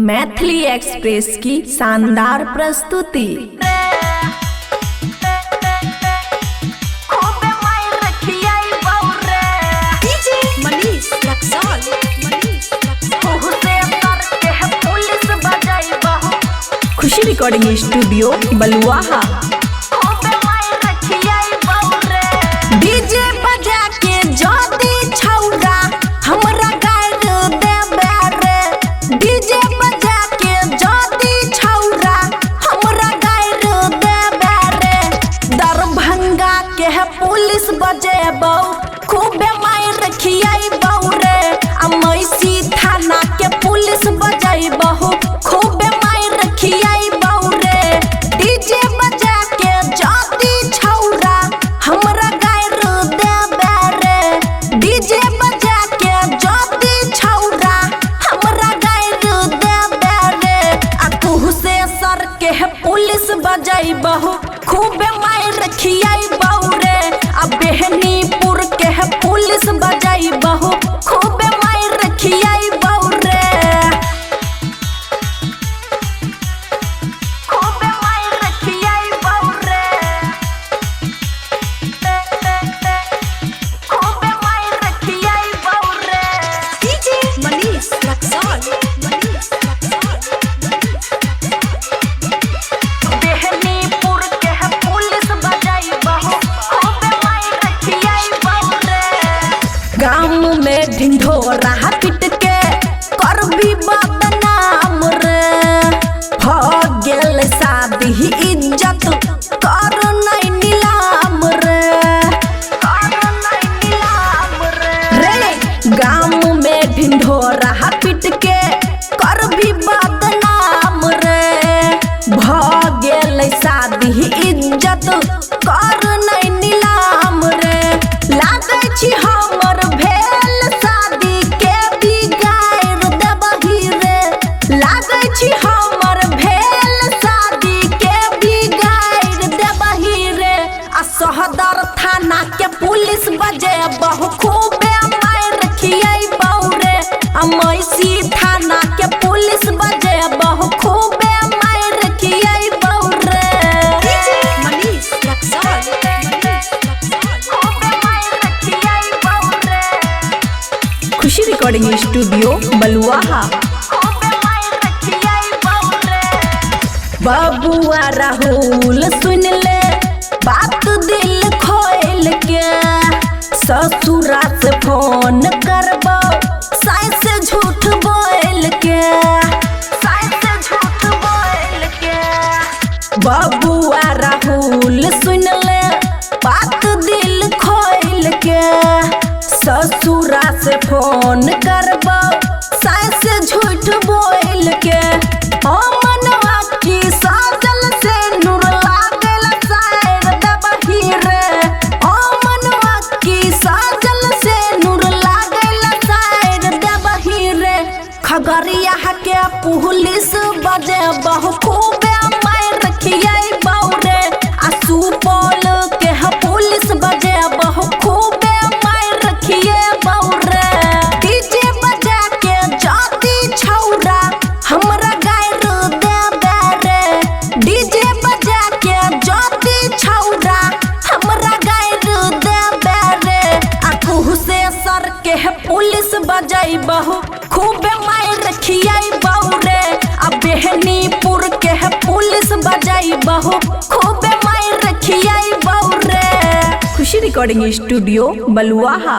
Maithili express की शानदार प्रस्तुति। खुशी रिकॉर्डिंग स्टूडियो बलुआहा। डीजे बजा के जोदी छौरा हमरा गाड़ देबे रे। डीजे बजा के जोदी छौरा हमरा गाड़ देबे रे। दरभंगा के पुलिस बजेबौ खूबे मार खियाइबौ रे। आ मैसी थाना के पुलिस बजेबौ खूबे मार खियाइबौ रे। डीजे बजा के जोदी छौरा हमरा डीजे बजा के जोदी छौरा हमरा गाड़ देबे रे। आ तुहु से सर के पुलिस बजाइबहु खूबे मार खियाइबौ रे। आ बेहनीपुर के पुलिस बजाइबहु खूबे मार खियाइबौ रे। खूबे मार खियाइबौ रे। गाँव में ढिंढोरा पिट के करबी बदनाम रे। हो गेल शादी इज्जत कर नहीं नीलाम रे। रे गाँव में ढिंढोरा पिट के करबी बदनाम रे। हो गेल शादी इज्जत कर नहीं नीलाम रे। लागे छी हमर भेल शादी के बिगाड़ देबही रे। लागे छी हमर भेल शादी के बिगाड़ देबही रे। आ सहदर थाना के पुलिस बजेबहु खूबे मार खियाइबौ रे। आ मैसी थाना के पुलिस बजेबहु खूबे मार खियाइबौ रे। खुशी रिकॉर्डिंग स्टूडियो बलुआहा। बबुआ राहुल सुन ले बात दिल खोल के। ससुरा से फोन करबो साई से झूठ बोल के। बबुआ राहुल सुन ले बात दिल खोल के। ससुरा से फोन करबो साई से झूठ बोल के। ओ मनवा की साजल से नूर लागल सायर देबही रे। ओ मनवा की साजल से नूर लागल सायर देबही रे। खगड़िया के पुलिस बजेबहु खूबे मार खियाइबौ रे। आ सुपौल के पुलिस बजेबहु खूबे मार खियाइबौ रे। डीजे बजा के जोदी छौरा हमरा गाड़ देबे रे। डीजे बजा के जोदी छौरा हमरा गाड़ देबे रे। आ तुहु से सर के पुलिस बजाइबहु खूबे मार खियाइबौ रे। आ बेहनीपुर के पुलिस बजाइबहु खूबे मार खियाइबौ रे। खुशी रिकॉर्डिंग स्टूडियो बलुआहा।